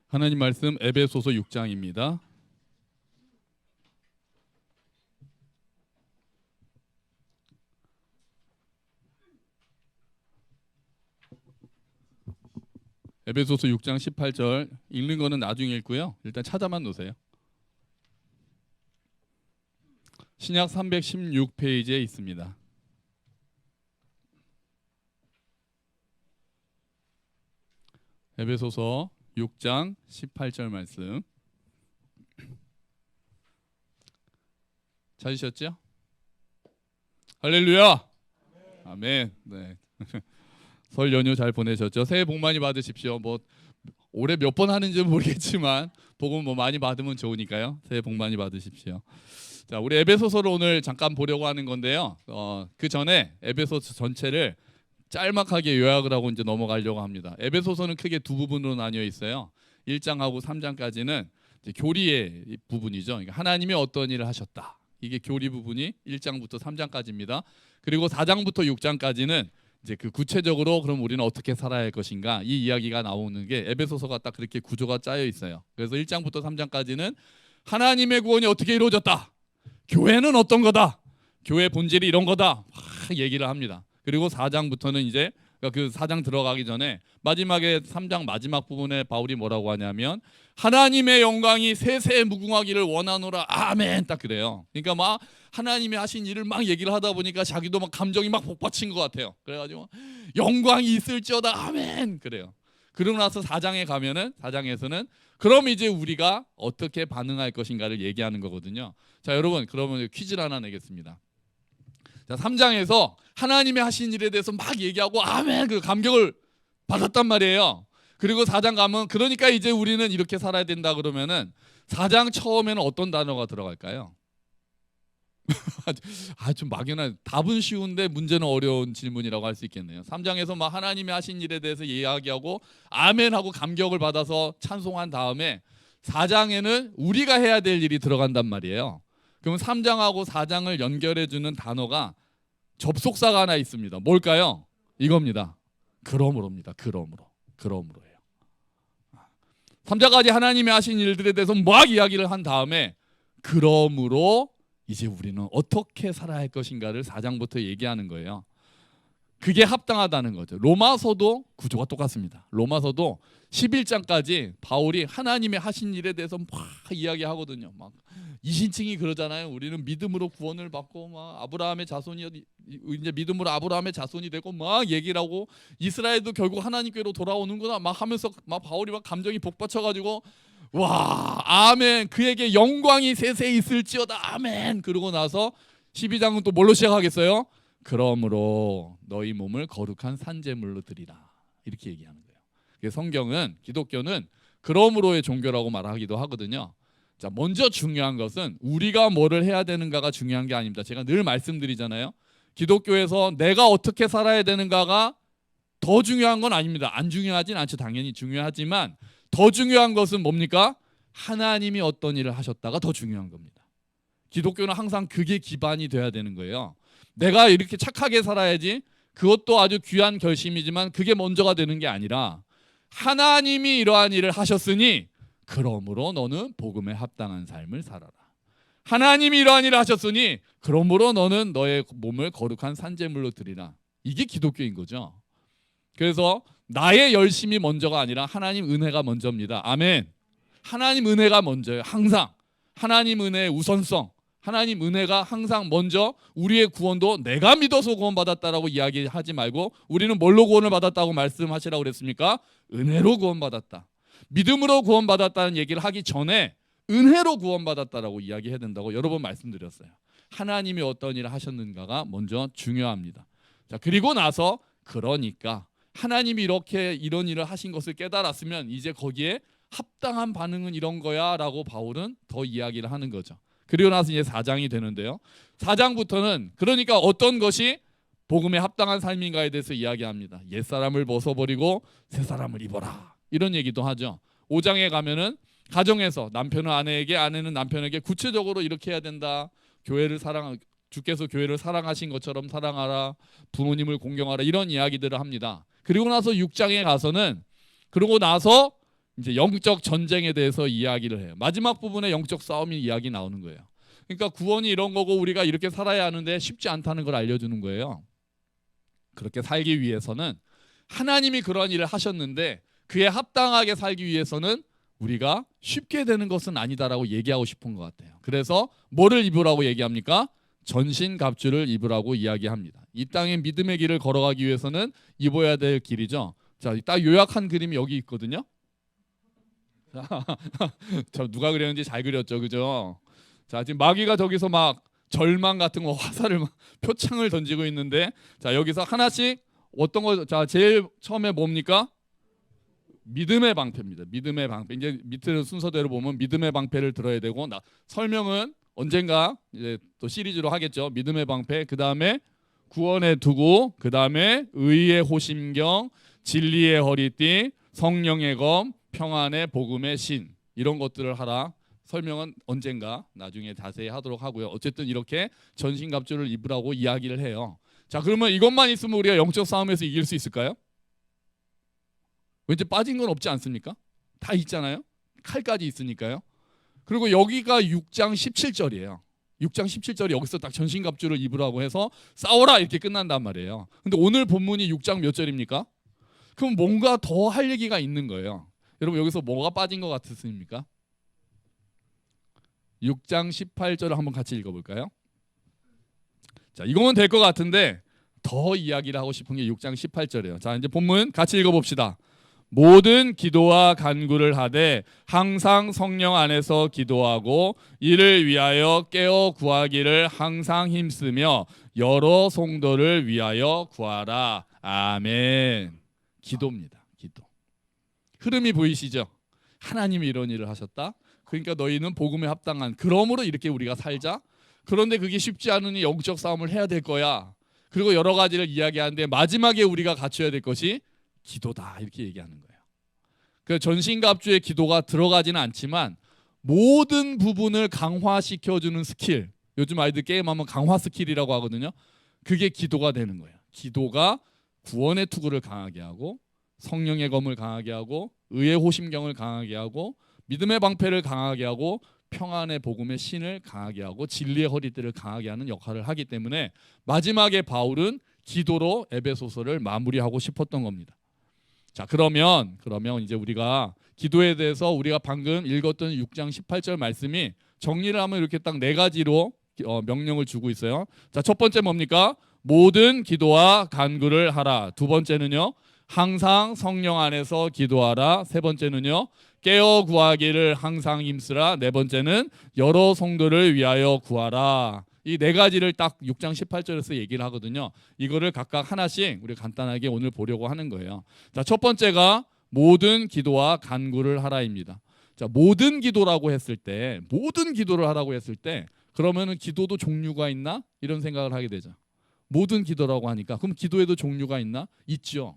하나님 말씀 에베소서 6장입니다. 에베소서 6장 18절 읽는 거는 나중에 읽고요. 일단 찾아만 놓으세요. 신약 316페이지에 있습니다. 에베소서 6장 18절 말씀 찾으셨죠? 할렐루야. 아멘. 네. 설 연휴 잘 보내셨죠? 새해 복 많이 받으십시오. 뭐 올해 몇 번 하는지는 모르겠지만 복음 뭐 많이 받으면 좋으니까요. 새해 복 많이 받으십시오. 자, 우리 에베소서를 오늘 잠깐 보려고 하는 건데요. 그 전에 에베소서 전체를 짤막하게 요약을 하고 이제 넘어가려고 합니다. 에베소서는 크게 두 부분으로 나뉘어 있어요. 1장하고 3장까지는 이제 교리의 부분이죠. 그러니까 하나님이 어떤 일을 하셨다. 이게 교리 부분이 1장부터 3장까지입니다. 그리고 4장부터 6장까지는 이제 그 구체적으로 그럼 우리는 어떻게 살아야 할 것인가 이 이야기가 나오는 게 에베소서가 딱 그렇게 구조가 짜여 있어요. 그래서 1장부터 3장까지는 하나님의 구원이 어떻게 이루어졌다. 교회는 어떤 거다. 교회 본질이 이런 거다. 막 얘기를 합니다. 그리고 4장부터는 이제 그 4장 들어가기 전에 마지막에 3장 마지막 부분에 바울이 뭐라고 하냐면 하나님의 영광이 세세에 무궁하기를 원하노라. 아멘. 딱 그래요. 그러니까 막 하나님이 하신 일을 막 얘기를 하다 보니까 자기도 막 감정이 막 복받친 것 같아요. 그래가지고 영광이 있을지어다. 아멘. 그래요. 그러고 나서 4장에 가면은 4장에서는 그럼 이제 우리가 어떻게 반응할 것인가를 얘기하는 거거든요. 자, 여러분 그러면 퀴즈를 하나 내겠습니다. 자, 3장에서 하나님의 하신 일에 대해서 막 얘기하고 아멘 그 감격을 받았단 말이에요. 그리고 4장 가면 그러니까 이제 우리는 이렇게 살아야 된다 그러면은 4장 처음에는 어떤 단어가 들어갈까요? 좀 막연한 답은 쉬운데 문제는 어려운 질문이라고 할 수 있겠네요. 3장에서 막 하나님이 하신 일에 대해서 이야기하고 아멘하고 감격을 받아서 찬송한 다음에 4장에는 우리가 해야 될 일이 들어간단 말이에요. 그러면 3장하고 4장을 연결해주는 단어가 접속사가 하나 있습니다. 뭘까요? 이겁니다. 그러므로입니다. 그러므로예요. 3장까지 하나님이 하신 일들에 대해서 막 이야기를 한 다음에 그러므로 이제 우리는 어떻게 살아야 할 것인가를 4장부터 얘기하는 거예요. 그게 합당하다는 거죠. 로마서도 구조가 똑같습니다. 로마서도 11장까지 바울이 하나님의 하신 일에 대해서 막 이야기하거든요. 막 이신칭이 그러잖아요. 우리는 믿음으로 구원을 받고 막 아브라함의 자손이 이제 믿음으로 아브라함의 자손이 되고 막 얘기를 하고 이스라엘도 결국 하나님께로 돌아오는구나 막 하면서 막 바울이 막 감정이 복받쳐가지고 와 아멘 그에게 영광이 세세히 있을지어다 아멘. 그러고 나서 12장은 또 뭘로 시작하겠어요? 그러므로 너희 몸을 거룩한 산제물로 드리라 이렇게 얘기하는 거예요. 성경은 기독교는 그러므로의 종교라고 말하기도 하거든요. 자, 먼저 중요한 것은 우리가 뭐를 해야 되는가가 중요한 게 아닙니다. 제가 늘 말씀드리잖아요. 기독교에서 내가 어떻게 살아야 되는가가 더 중요한 건 아닙니다. 안 중요하진 않죠. 당연히 중요하지만 더 중요한 것은 뭡니까? 하나님이 어떤 일을 하셨다가 더 중요한 겁니다. 기독교는 항상 그게 기반이 돼야 되는 거예요. 내가 이렇게 착하게 살아야지 그것도 아주 귀한 결심이지만 그게 먼저가 되는 게 아니라 하나님이 이러한 일을 하셨으니 그러므로 너는 복음에 합당한 삶을 살아라. 하나님이 이러한 일을 하셨으니 그러므로 너는 너의 몸을 거룩한 산제물로 드리라. 이게 기독교인 거죠. 그래서 나의 열심이 먼저가 아니라 하나님 은혜가 먼저입니다. 아멘. 하나님 은혜가 먼저예요. 항상 하나님 은혜의 우선성. 하나님 은혜가 항상 먼저 우리의 구원도 내가 믿어서 구원받았다라고 이야기하지 말고 우리는 뭘로 구원을 받았다고 말씀하시라고 그랬습니까? 은혜로 구원받았다. 믿음으로 구원받았다는 얘기를 하기 전에 은혜로 구원받았다라고 이야기해야 된다고 여러 번 말씀드렸어요. 하나님이 어떤 일을 하셨는가가 먼저 중요합니다. 자, 그리고 나서 그러니까 하나님이 이렇게 이런 일을 하신 것을 깨달았으면 이제 거기에 합당한 반응은 이런 거야 라고 바울은 더 이야기를 하는 거죠. 그리고 나서 이제 4장이 되는데요. 4장부터는 그러니까 어떤 것이 복음에 합당한 삶인가에 대해서 이야기합니다. 옛사람을 벗어버리고 새사람을 입어라. 이런 얘기도 하죠. 5장에 가면은 가정에서 남편은 아내에게 아내는 남편에게 구체적으로 이렇게 해야 된다. 주께서 교회를 사랑하신 것처럼 사랑하라. 부모님을 공경하라. 이런 이야기들을 합니다. 그리고 나서 6장에 가서는 그러고 나서 이제 영적 전쟁에 대해서 이야기를 해요. 마지막 부분에 영적 싸움이 이야기 나오는 거예요. 그러니까 구원이 이런 거고 우리가 이렇게 살아야 하는데 쉽지 않다는 걸 알려주는 거예요. 그렇게 살기 위해서는 하나님이 그런 일을 하셨는데 그에 합당하게 살기 위해서는 우리가 쉽게 되는 것은 아니다라고 얘기하고 싶은 것 같아요. 그래서 뭐를 입으라고 얘기합니까? 전신갑주를 입으라고 이야기합니다. 이 땅에 믿음의 길을 걸어가기 위해서는 입어야 될 길이죠. 자, 딱 요약한 그림이 여기 있거든요. 저 누가 그렸는지 잘 그렸죠, 그죠? 자, 지금 마귀가 저기서 막 절망 같은 거 화살을 표창을 던지고 있는데, 자 여기서 하나씩 어떤 거, 자 제일 처음에 뭡니까? 믿음의 방패입니다. 믿음의 방패. 이제 밑에 순서대로 보면 믿음의 방패를 들어야 되고, 설명은 언젠가 이제 또 시리즈로 하겠죠. 믿음의 방패, 그 다음에 구원의 투구, 그 다음에 의의 호심경, 진리의 허리띠, 성령의 검, 평안의 복음의 신, 이런 것들을 하라. 설명은 언젠가 나중에 자세히 하도록 하고요. 어쨌든 이렇게 전신갑주를 입으라고 이야기를 해요. 자, 그러면 이것만 있으면 우리가 영적 싸움에서 이길 수 있을까요? 왠지 빠진 건 없지 않습니까? 다 있잖아요. 칼까지 있으니까요. 그리고 여기가 6장 17절이에요. 6장 17절이 여기서 딱 전신갑주를 입으라고 해서 싸워라 이렇게 끝난단 말이에요. 근데 오늘 본문이 6장 몇 절입니까? 그럼 뭔가 더 할 얘기가 있는 거예요. 여러분 여기서 뭐가 빠진 것 같으십니까? 6장 18절을 한번 같이 읽어볼까요? 자, 이거면 될 것 같은데 더 이야기를 하고 싶은 게 6장 18절이에요. 자, 이제 본문 같이 읽어봅시다. 모든 기도와 간구를 하되 항상 성령 안에서 기도하고 이를 위하여 깨어 구하기를 항상 힘쓰며 여러 성도를 위하여 구하라. 아멘. 기도입니다. 기도. 흐름이 보이시죠? 하나님이 이런 일을 하셨다. 그러니까 너희는 복음에 합당한, 그러므로 이렇게 우리가 살자. 그런데 그게 쉽지 않으니 영적 싸움을 해야 될 거야. 그리고 여러 가지를 이야기하는데 마지막에 우리가 갖춰야 될 것이 기도다, 이렇게 얘기하는 거예요. 그 전신갑주의 기도가 들어가지는 않지만 모든 부분을 강화시켜주는 스킬, 요즘 아이들 게임하면 강화 스킬이라고 하거든요. 그게 기도가 되는 거예요. 기도가 구원의 투구를 강하게 하고 성령의 검을 강하게 하고 의의 호심경을 강하게 하고 믿음의 방패를 강하게 하고 평안의 복음의 신을 강하게 하고 진리의 허리띠를 강하게 하는 역할을 하기 때문에 마지막에 바울은 기도로 에베소서를 마무리하고 싶었던 겁니다. 자, 그러면 이제 우리가 기도에 대해서 우리가 방금 읽었던 6장 18절 말씀이 정리를 하면 이렇게 딱 네 가지로 명령을 주고 있어요. 자, 첫 번째 뭡니까? 모든 기도와 간구를 하라. 두 번째는요, 항상 성령 안에서 기도하라. 세 번째는요, 깨어 구하기를 항상 힘쓰라. 네 번째는 여러 성도를 위하여 구하라. 이 네 가지를 딱 6장 18절에서 얘기를 하거든요. 이거를 각각 하나씩 우리 간단하게 오늘 보려고 하는 거예요. 자, 첫 번째가 모든 기도와 간구를 하라입니다. 자, 모든 기도라고 했을 때, 모든 기도를 하라고 했을 때, 그러면은 기도도 종류가 있나? 이런 생각을 하게 되죠. 모든 기도라고 하니까 그럼 기도에도 종류가 있나? 있죠.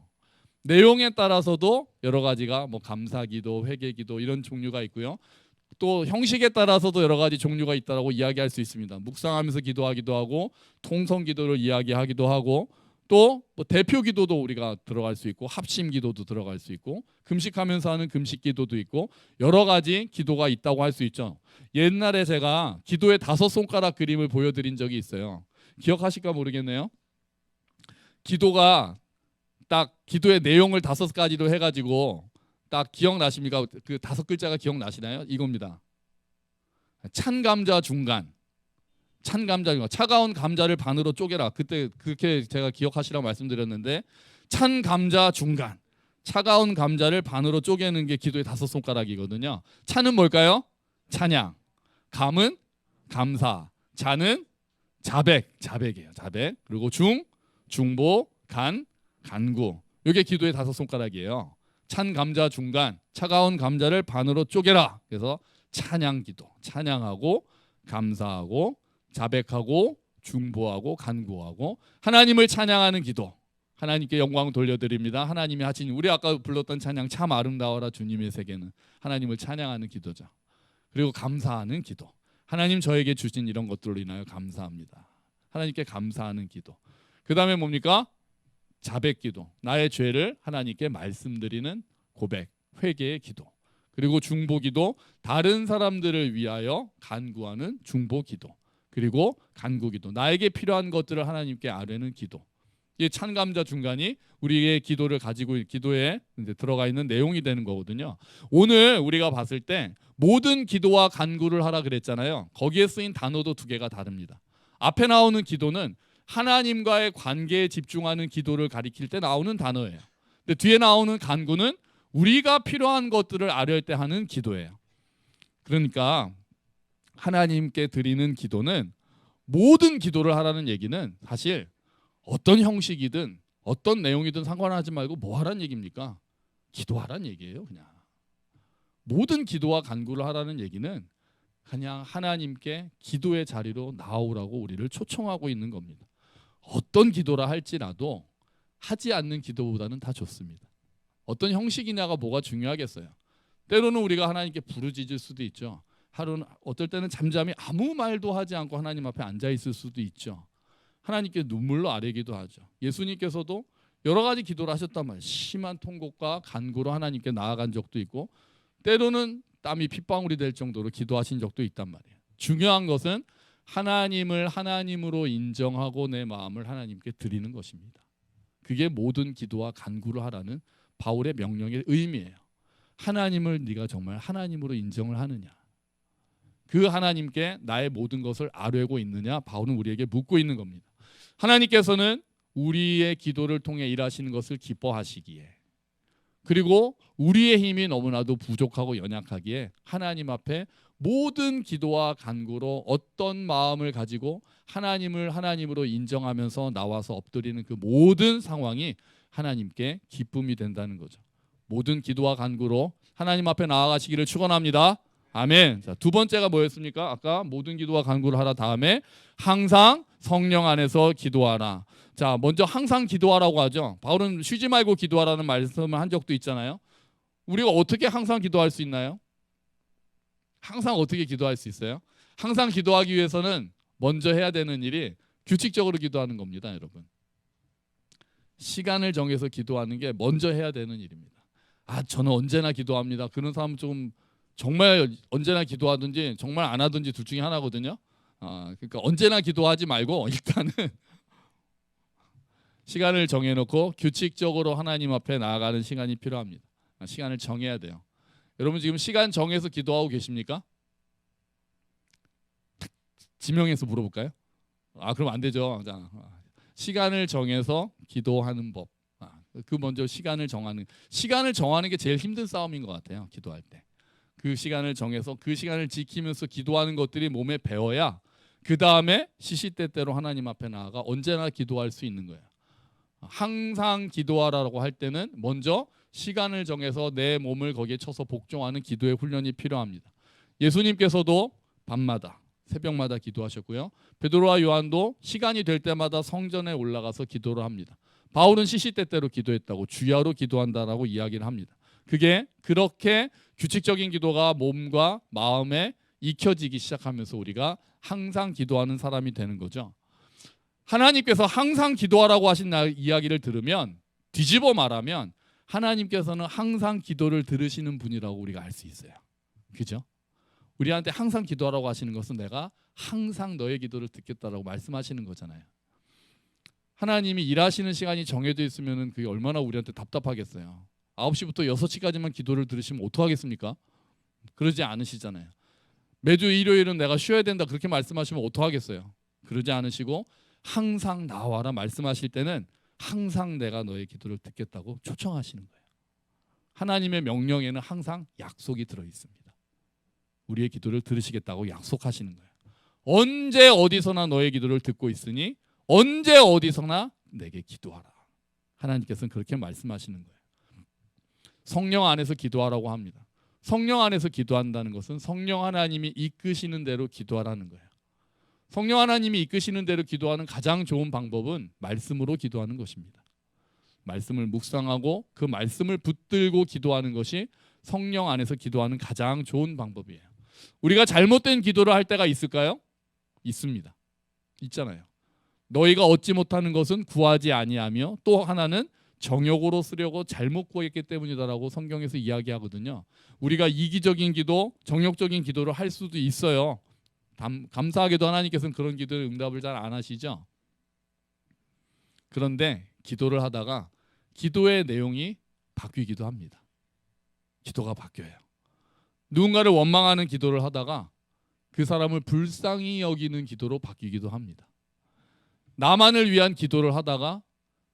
내용에 따라서도 여러 가지가 뭐 감사기도, 회개기도 이런 종류가 있고요. 또 형식에 따라서도 여러 가지 종류가 있다고 이야기할 수 있습니다. 묵상하면서 기도하기도 하고 통성기도를 이야기하기도 하고 또 뭐 대표기도도 우리가 들어갈 수 있고 합심기도도 들어갈 수 있고 금식하면서 하는 금식기도도 있고 여러 가지 기도가 있다고 할 수 있죠. 옛날에 제가 기도의 5손가락 그림을 보여드린 적이 있어요. 기억하실까 모르겠네요. 기도가 딱 기도의 내용을 5가지로 해가지고 딱 기억나십니까? 그 5글자가 기억나시나요? 이겁니다. 찬 감자 중간, 찬 감자 중간, 차가운 감자를 반으로 쪼개라. 그때 그렇게 제가 기억하시라고 말씀드렸는데 찬 감자 중간, 차가운 감자를 반으로 쪼개는 게 기도의 5손가락이거든요. 차는 뭘까요? 찬양, 감은 감사, 자는 자백이에요. 자백. 그리고 중보, 간구. 이게 기도의 5손가락이에요. 찬 감자 중간, 차가운 감자를 반으로 쪼개라. 그래서 찬양기도, 찬양하고 감사하고 자백하고 중보하고 간구하고 하나님을 찬양하는 기도, 하나님께 영광 돌려드립니다. 하나님이 하신, 우리 아까 불렀던 찬양 참 아름다워라 주님의 세계는, 하나님을 찬양하는 기도죠. 그리고 감사하는 기도, 하나님 저에게 주신 이런 것들로 인하여 감사합니다. 하나님께 감사하는 기도. 그 다음에 뭡니까? 자백기도, 나의 죄를 하나님께 말씀드리는 고백, 회개의 기도. 그리고 중보기도, 다른 사람들을 위하여 간구하는 중보기도, 그리고 간구기도, 나에게 필요한 것들을 하나님께 아뢰는 기도. 이 찬감자 중간이 우리의 기도를 가지고 기도에 이제 들어가 있는 내용이 되는 거거든요. 오늘 우리가 봤을 때 모든 기도와 간구를 하라 그랬잖아요. 거기에 쓰인 단어도 두 개가 다릅니다. 앞에 나오는 기도는 하나님과의 관계에 집중하는 기도를 가리킬 때 나오는 단어예요. 근데 뒤에 나오는 간구는 우리가 필요한 것들을 아뢰을 때 하는 기도예요. 그러니까 하나님께 드리는 기도는, 모든 기도를 하라는 얘기는 사실 어떤 형식이든 어떤 내용이든 상관하지 말고 뭐 하라는 얘기입니까? 기도하라는 얘기예요. 그냥 모든 기도와 간구를 하라는 얘기는 그냥 하나님께 기도의 자리로 나오라고 우리를 초청하고 있는 겁니다. 어떤 기도라 할지라도 하지 않는 기도보다는 다 좋습니다. 어떤 형식이냐가 뭐가 중요하겠어요. 때로는 우리가 하나님께 부르짖을 수도 있죠. 하루는 어떨 때는 잠잠히 아무 말도 하지 않고 하나님 앞에 앉아 있을 수도 있죠. 하나님께 눈물로 아뢰기도 하죠. 예수님께서도 여러 가지 기도를 하셨단 말이에요. 심한 통곡과 간구로 하나님께 나아간 적도 있고, 때로는 땀이 핏방울이 될 정도로 기도하신 적도 있단 말이에요. 중요한 것은 하나님을 하나님으로 인정하고 내 마음을 하나님께 드리는 것입니다. 그게 모든 기도와 간구를 하라는 바울의 명령의 의미예요. 하나님을 네가 정말 하나님으로 인정을 하느냐, 그 하나님께 나의 모든 것을 아뢰고 있느냐, 바울은 우리에게 묻고 있는 겁니다. 하나님께서는 우리의 기도를 통해 일하시는 것을 기뻐하시기에, 그리고 우리의 힘이 너무나도 부족하고 연약하기에 하나님 앞에 모든 기도와 간구로 어떤 마음을 가지고 하나님을 하나님으로 인정하면서 나와서 엎드리는 그 모든 상황이 하나님께 기쁨이 된다는 거죠. 모든 기도와 간구로 하나님 앞에 나아가시기를 축원합니다. 아멘. 자, 두 번째가 뭐였습니까? 아까 모든 기도와 간구를 하라 다음에 항상 성령 안에서 기도하라. 자, 먼저 항상 기도하라고 하죠. 바울은 쉬지 말고 기도하라는 말씀을 한 적도 있잖아요. 우리가 어떻게 항상 기도할 수 있나요? 항상 어떻게 기도할 수 있어요? 항상 기도하기 위해서는 먼저 해야 되는 일이 규칙적으로 기도하는 겁니다, 여러분. 시간을 정해서 기도하는 게 먼저 해야 되는 일입니다. 아, 저는 언제나 기도합니다. 그런 사람은 좀 정말 언제나 기도하든지 정말 안 하든지 둘 중에 하나거든요. 그러니까 언제나 기도하지 말고 일단은 시간을 정해놓고 규칙적으로 하나님 앞에 나아가는 시간이 필요합니다. 시간을 정해야 돼요. 여러분 지금 시간 정해서 기도하고 계십니까? 지명해서 물어볼까요? 그럼 안 되죠. 자, 시간을 정해서 기도하는 법. 그 먼저 시간을 정하는 게 제일 힘든 싸움인 것 같아요. 기도할 때. 그 시간을 정해서 그 시간을 지키면서 기도하는 것들이 몸에 배어야 그 다음에 시시때때로 하나님 앞에 나아가 언제나 기도할 수 있는 거예요. 항상 기도하라고 할 때는 먼저 시간을 정해서 내 몸을 거기에 쳐서 복종하는 기도의 훈련이 필요합니다. 예수님께서도 밤마다 새벽마다 기도하셨고요. 베드로와 요한도 시간이 될 때마다 성전에 올라가서 기도를 합니다. 바울은 시시때때로 기도했다고, 주야로 기도한다라고 이야기를 합니다. 그게 그렇게 규칙적인 기도가 몸과 마음에 익혀지기 시작하면서 우리가 항상 기도하는 사람이 되는 거죠. 하나님께서 항상 기도하라고 하신 이야기를 들으면, 뒤집어 말하면 하나님께서는 항상 기도를 들으시는 분이라고 우리가 알 수 있어요. 그죠? 우리한테 항상 기도하라고 하시는 것은 내가 항상 너의 기도를 듣겠다라고 말씀하시는 거잖아요. 하나님이 일하시는 시간이 정해져 있으면 그게 얼마나 우리한테 답답하겠어요. 9시부터 6시까지만 기도를 들으시면 어떡하겠습니까? 그러지 않으시잖아요. 매주 일요일은 내가 쉬어야 된다 그렇게 말씀하시면 어떡하겠어요? 그러지 않으시고 항상 나와라 말씀하실 때는 항상 내가 너의 기도를 듣겠다고 초청하시는 거예요. 하나님의 명령에는 항상 약속이 들어있습니다. 우리의 기도를 들으시겠다고 약속하시는 거예요. 언제 어디서나 너의 기도를 듣고 있으니 언제 어디서나 내게 기도하라. 하나님께서는 그렇게 말씀하시는 거예요. 성령 안에서 기도하라고 합니다. 성령 안에서 기도한다는 것은 성령 하나님이 이끄시는 대로 기도하라는 거예요. 성령 하나님이 이끄시는 대로 기도하는 가장 좋은 방법은 말씀으로 기도하는 것입니다. 말씀을 묵상하고 그 말씀을 붙들고 기도하는 것이 성령 안에서 기도하는 가장 좋은 방법이에요. 우리가 잘못된 기도를 할 때가 있을까요? 있습니다. 있잖아요. 너희가 얻지 못하는 것은 구하지 아니하며 또 하나는 정욕으로 쓰려고 잘못 구했기 때문이다라고 성경에서 이야기하거든요. 우리가 이기적인 기도, 정욕적인 기도를 할 수도 있어요. 감사하게도 하나님께서는 그런 기도에 응답을 잘 안 하시죠. 그런데 기도를 하다가 기도의 내용이 바뀌기도 합니다. 기도가 바뀌어요. 누군가를 원망하는 기도를 하다가 그 사람을 불쌍히 여기는 기도로 바뀌기도 합니다. 나만을 위한 기도를 하다가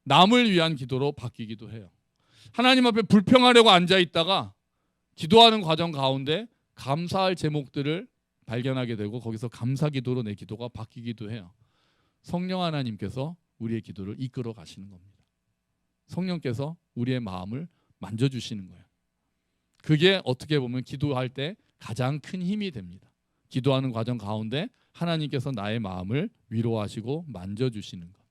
남을 위한 기도로 바뀌기도 해요. 하나님 앞에 불평하려고 앉아 있다가 기도하는 과정 가운데 감사할 제목들을 발견하게 되고 거기서 감사 기도로 내 기도가 바뀌기도 해요. 성령 하나님께서 우리의 기도를 이끌어 가시는 겁니다. 성령께서 우리의 마음을 만져주시는 거예요. 그게 어떻게 보면 기도할 때 가장 큰 힘이 됩니다. 기도하는 과정 가운데 하나님께서 나의 마음을 위로하시고 만져주시는 것.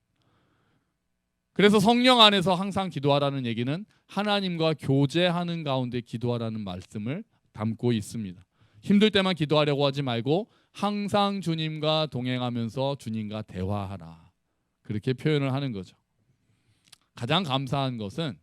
그래서 성령 안에서 항상 기도하라는 얘기는 하나님과 교제하는 가운데 기도하라는 말씀을 담고 있습니다. 힘들 때만 기도하려고 하지 말고 항상 주님과 동행하면서 주님과 대화하라. 그렇게 표현을 하는 거죠. 가장 감사한 것은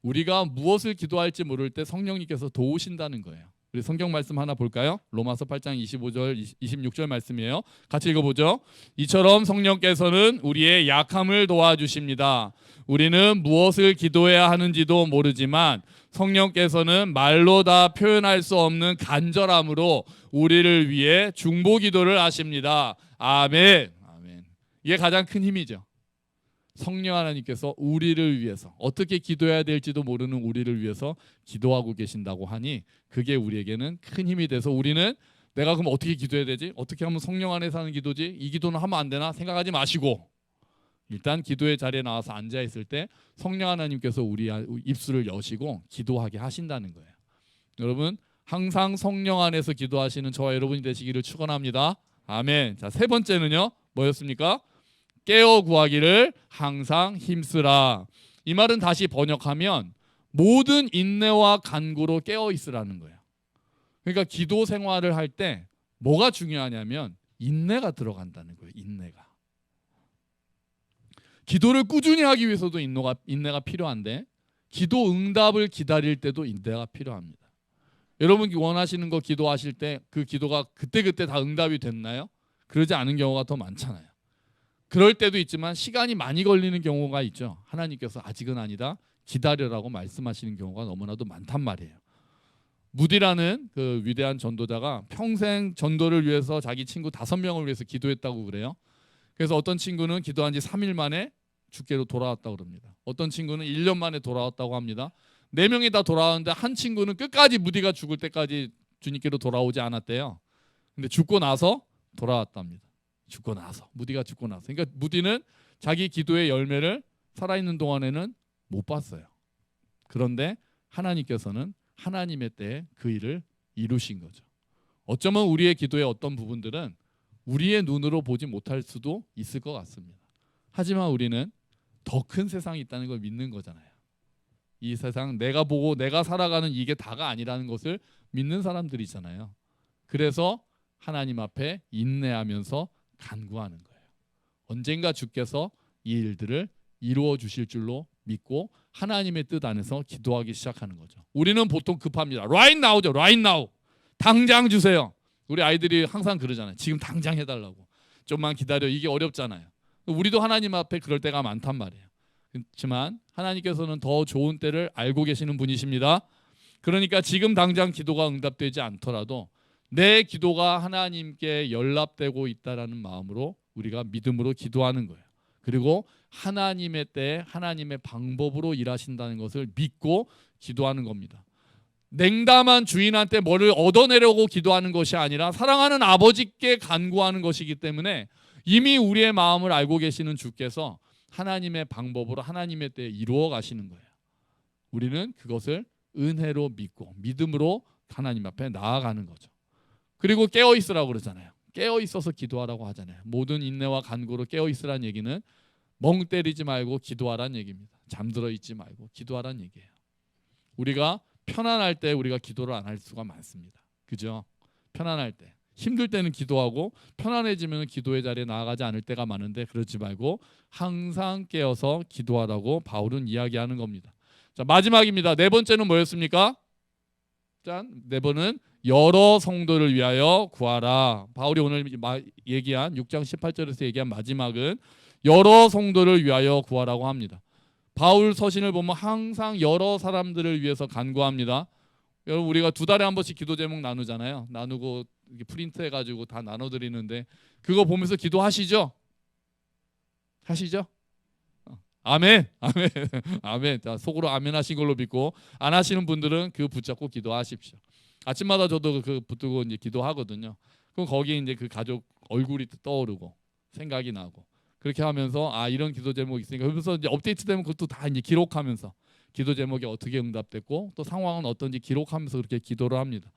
우리가 무엇을 기도할지 모를 때 성령님께서 도우신다는 거예요. 우리 성경 말씀 하나 볼까요? 로마서 8장 25절 26절 말씀이에요. 같이 읽어보죠. 이처럼 성령께서는 우리의 약함을 도와주십니다. 우리는 무엇을 기도해야 하는지도 모르지만 성령께서는 말로 다 표현할 수 없는 간절함으로 우리를 위해 중보 기도를 하십니다. 아멘. 아멘. 이게 가장 큰 힘이죠. 성령 하나님께서 우리를 위해서 어떻게 기도해야 될지도 모르는 우리를 위해서 기도하고 계신다고 하니 그게 우리에게는 큰 힘이 돼서 우리는 내가 그럼 어떻게 기도해야 되지? 어떻게 하면 성령 안에서 하는 기도지? 이 기도는 하면 안 되나? 생각하지 마시고 일단 기도의 자리에 나와서 앉아 있을 때 성령 하나님께서 우리 입술을 여시고 기도하게 하신다는 거예요. 여러분 항상 성령 안에서 기도하시는 저와 여러분이 되시기를 축원합니다. 아멘. 자, 세 번째는요. 뭐였습니까? 깨어 구하기를 항상 힘쓰라. 이 말은 다시 번역하면 모든 인내와 간구로 깨어 있으라는 거예요. 그러니까 기도 생활을 할 때 뭐가 중요하냐면 인내가 들어간다는 거예요. 인내가. 기도를 꾸준히 하기 위해서도 인내가 필요한데 기도 응답을 기다릴 때도 인내가 필요합니다. 여러분 원하시는 거 기도하실 때 그 기도가 그때그때 다 응답이 됐나요? 그러지 않은 경우가 더 많잖아요. 그럴 때도 있지만 시간이 많이 걸리는 경우가 있죠. 하나님께서 아직은 아니다. 기다려라고 말씀하시는 경우가 너무나도 많단 말이에요. 무디라는 그 위대한 전도자가 평생 전도를 위해서 자기 친구 5명을 위해서 기도했다고 그래요. 그래서 어떤 친구는 기도한 지 3일 만에 주께로 돌아왔다고 그럽니다. 어떤 친구는 1년 만에 돌아왔다고 합니다. 4명이 다 돌아왔는데 한 친구는 끝까지 무디가 죽을 때까지 주님께로 돌아오지 않았대요. 근데 죽고 나서 돌아왔답니다. 죽고 나서 무디가 죽고 나서 그러니까 무디는 자기 기도의 열매를 살아있는 동안에는 못 봤어요. 그런데 하나님께서는 하나님의 때에 그 일을 이루신 거죠. 어쩌면 우리의 기도의 어떤 부분들은 우리의 눈으로 보지 못할 수도 있을 것 같습니다. 하지만 우리는 더 큰 세상이 있다는 걸 믿는 거잖아요. 이 세상 내가 보고 내가 살아가는 이게 다가 아니라는 것을 믿는 사람들이잖아요. 그래서 하나님 앞에 인내하면서 간구하는 거예요. 언젠가 주께서 이 일들을 이루어 주실 줄로 믿고 하나님의 뜻 안에서 기도하기 시작하는 거죠. 우리는 보통 급합니다. Right now죠. Right now. 당장 주세요. 우리 아이들이 항상 그러잖아요. 지금 당장 해달라고. 좀만 기다려. 이게 어렵잖아요. 우리도 하나님 앞에 그럴 때가 많단 말이에요. 그렇지만 하나님께서는 더 좋은 때를 알고 계시는 분이십니다. 그러니까 지금 당장 기도가 응답되지 않더라도 내 기도가 하나님께 연락되고 있다라는 마음으로 우리가 믿음으로 기도하는 거예요. 그리고 하나님의 때에 하나님의 방법으로 일하신다는 것을 믿고 기도하는 겁니다. 냉담한 주인한테 뭐를 얻어내려고 기도하는 것이 아니라 사랑하는 아버지께 간구하는 것이기 때문에 이미 우리의 마음을 알고 계시는 주께서 하나님의 방법으로 하나님의 때에 이루어 가시는 거예요. 우리는 그것을 은혜로 믿고 믿음으로 하나님 앞에 나아가는 거죠. 그리고 깨어 있으라고 그러잖아요. 깨어 있어서 기도하라고 하잖아요. 모든 인내와 간구로 깨어 있으라는 얘기는 멍 때리지 말고 기도하라는 얘기입니다. 잠들어 있지 말고 기도하라는 얘기예요. 우리가 편안할 때 우리가 기도를 안 할 수가 많습니다. 그죠? 편안할 때. 힘들 때는 기도하고 편안해지면 기도의 자리에 나아가지 않을 때가 많은데 그러지 말고 항상 깨어서 기도하라고 바울은 이야기하는 겁니다. 자, 마지막입니다. 네 번째는 뭐였습니까? 짠, 네 번은 여러 성도를 위하여 구하라. 바울이 오늘 얘기한 6장 18절에서 얘기한 마지막은 여러 성도를 위하여 구하라고 합니다. 바울 서신을 보면 항상 여러 사람들을 위해서 간구합니다. 여러분, 우리가 2달에 한 번씩 기도 제목 나누잖아요. 나누고 이렇게 프린트 해가지고 다 나눠드리는데 그거 보면서 기도하시죠? 하시죠? 아멘, 아멘, 아멘. 자, 속으로 아멘 하신 걸로 믿고 안 하시는 분들은 그 붙잡고 기도하십시오. 아침마다 저도 그 붙들고 이제 기도하거든요. 그럼 거기에 이제 그 가족 얼굴이 떠오르고 생각이 나고 그렇게 하면서 아, 이런 기도 제목이 있으니까 그러면서 이제 업데이트되면 그것도 다 이제 기록하면서 기도 제목이 어떻게 응답됐고 또 상황은 어떤지 기록하면서 그렇게 기도를 합니다.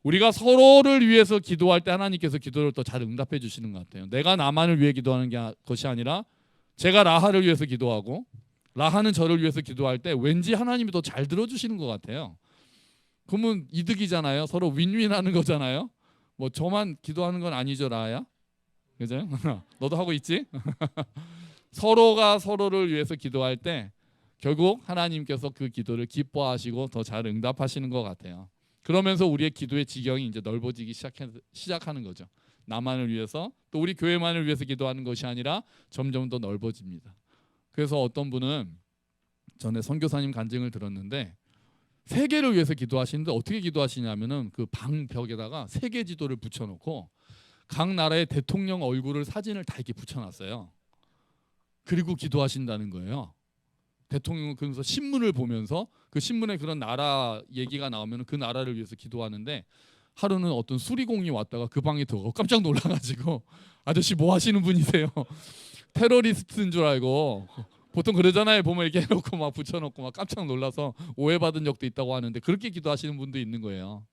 우리가 서로를 위해서 기도할 때 하나님께서 기도를 더 잘 응답해 주시는 것 같아요. 내가 나만을 위해 기도하는 것이 아니라 제가 라하를 위해서 기도하고 라하는 저를 위해서 기도할 때 왠지 하나님이 더 잘 들어주시는 것 같아요. 그러면 이득이잖아요. 서로 윈윈하는 거잖아요. 뭐 저만 기도하는 건 아니죠, 라하야? 그죠? 너도 하고 있지? 서로가 서로를 위해서 기도할 때 결국 하나님께서 그 기도를 기뻐하시고 더 잘 응답하시는 것 같아요. 그러면서 우리의 기도의 지경이 이제 넓어지기 시작하는 거죠. 나만을 위해서 또 우리 교회만을 위해서 기도하는 것이 아니라 점점 더 넓어집니다. 그래서 어떤 분은 전에 선교사님 간증을 들었는데 세계를 위해서 기도하시는데 어떻게 기도하시냐면은 그 방 벽에다가 세계 지도를 붙여놓고 각 나라의 대통령 얼굴을 사진을 다 이렇게 붙여놨어요. 그리고 기도하신다는 거예요. 대통령은 그러면서 신문을 보면서 그 신문에 그런 나라 얘기가 나오면 그 나라를 위해서 기도하는데 하루는 어떤 수리공이 왔다가 그 방에 들어가고 깜짝 놀라가지고 아저씨 뭐 하시는 분이세요? 테러리스트인 줄 알고 보통 그러잖아요. 보면 이렇게 해놓고 막 붙여놓고 막 깜짝 놀라서 오해받은 적도 있다고 하는데 그렇게 기도하시는 분도 있는 거예요.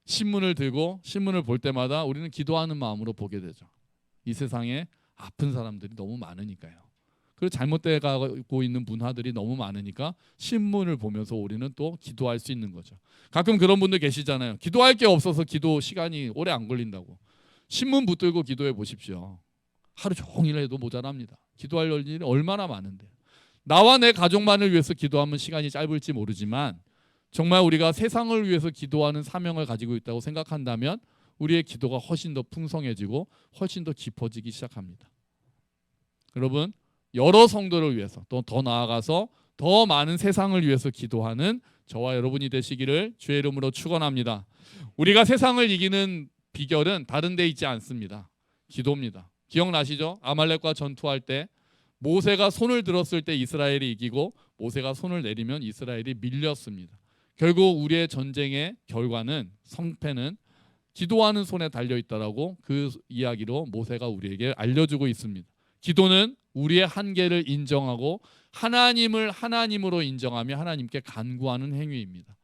신문을 들고 신문을 볼 때마다 우리는 기도하는 마음으로 보게 되죠. 이 세상에 아픈 사람들이 너무 많으니까요. 그리고 잘못되고 있는 문화들이 너무 많으니까 신문을 보면서 우리는 또 기도할 수 있는 거죠. 가끔 그런 분들 계시잖아요. 기도할 게 없어서 기도 시간이 오래 안 걸린다고. 신문 붙들고 기도해 보십시오. 하루 종일 해도 모자랍니다. 기도할 일이 얼마나 많은데. 나와 내 가족만을 위해서 기도하면 시간이 짧을지 모르지만 정말 우리가 세상을 위해서 기도하는 사명을 가지고 있다고 생각한다면 우리의 기도가 훨씬 더 풍성해지고 훨씬 더 깊어지기 시작합니다. 여러분, 여러 성도를 위해서 또 더 나아가서 더 많은 세상을 위해서 기도하는 저와 여러분이 되시기를 주의 이름으로 축원합니다. 우리가 세상을 이기는 비결은 다른 데 있지 않습니다. 기도입니다. 기억나시죠? 아말렉과 전투할 때 모세가 손을 들었을 때 이스라엘이 이기고 모세가 손을 내리면 이스라엘이 밀렸습니다. 결국 우리의 전쟁의 결과는 성패는 기도하는 손에 달려있다라고 그 이야기로 모세가 우리에게 알려주고 있습니다. 기도는 우리의 한계를 인정하고 하나님을 하나님으로 인정하며 하나님께 간구하는 행위입니다.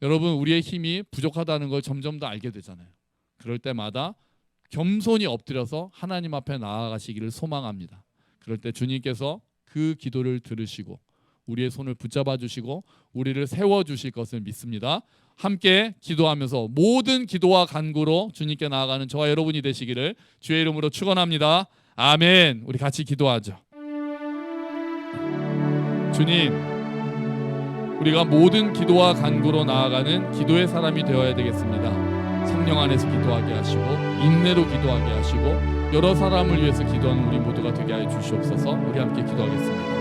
여러분, 우리의 힘이 부족하다는 걸 점점 더 알게 되잖아요. 그럴 때마다 겸손히 엎드려서 하나님 앞에 나아가시기를 소망합니다. 그럴 때 주님께서 그 기도를 들으시고 우리의 손을 붙잡아 주시고 우리를 세워 주실 것을 믿습니다. 함께 기도하면서 모든 기도와 간구로 주님께 나아가는 저와 여러분이 되시기를 주의 이름으로 축원합니다. 아멘. 우리 같이 기도하죠. 주님, 우리가 모든 기도와 간구로 나아가는 기도의 사람이 되어야 되겠습니다. 성령 안에서 기도하게 하시고 인내로 기도하게 하시고 여러 사람을 위해서 기도하는 우리 모두가 되게 하여 주시옵소서. 우리 함께 기도하겠습니다.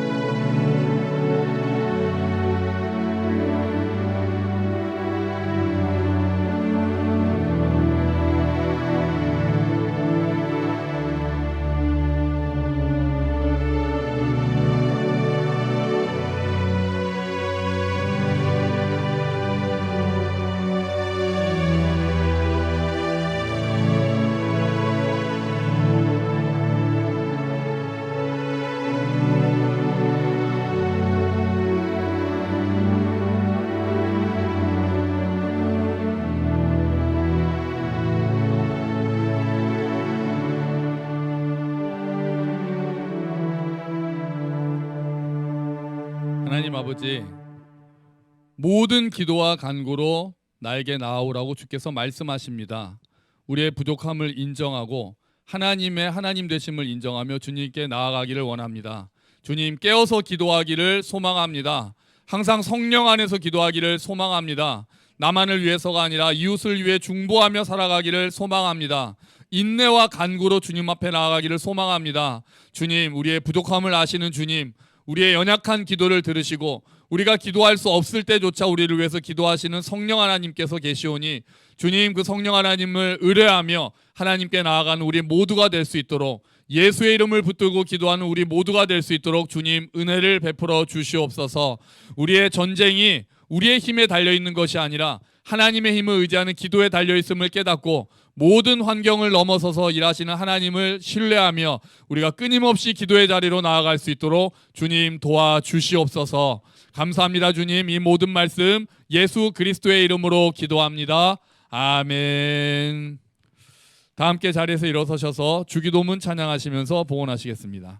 하나님 아버지, 모든 기도와 간구로 나에게 나아오라고 주께서 말씀하십니다. 우리의 부족함을 인정하고 하나님의 하나님 되심을 인정하며 주님께 나아가기를 원합니다. 주님 깨어서 기도하기를 소망합니다. 항상 성령 안에서 기도하기를 소망합니다. 나만을 위해서가 아니라 이웃을 위해 중보하며 살아가기를 소망합니다. 인내와 간구로 주님 앞에 나아가기를 소망합니다. 주님, 우리의 부족함을 아시는 주님, 우리의 연약한 기도를 들으시고 우리가 기도할 수 없을 때조차 우리를 위해서 기도하시는 성령 하나님께서 계시오니 주님, 그 성령 하나님을 의뢰하며 하나님께 나아가는 우리 모두가 될 수 있도록, 예수의 이름을 붙들고 기도하는 우리 모두가 될 수 있도록 주님 은혜를 베풀어 주시옵소서. 우리의 전쟁이 우리의 힘에 달려있는 것이 아니라 하나님의 힘을 의지하는 기도에 달려있음을 깨닫고 모든 환경을 넘어서서 일하시는 하나님을 신뢰하며 우리가 끊임없이 기도의 자리로 나아갈 수 있도록 주님 도와주시옵소서. 감사합니다. 주님, 이 모든 말씀 예수 그리스도의 이름으로 기도합니다. 아멘. 다 함께 자리에서 일어서셔서 주기도문 찬양하시면서 봉헌하시겠습니다.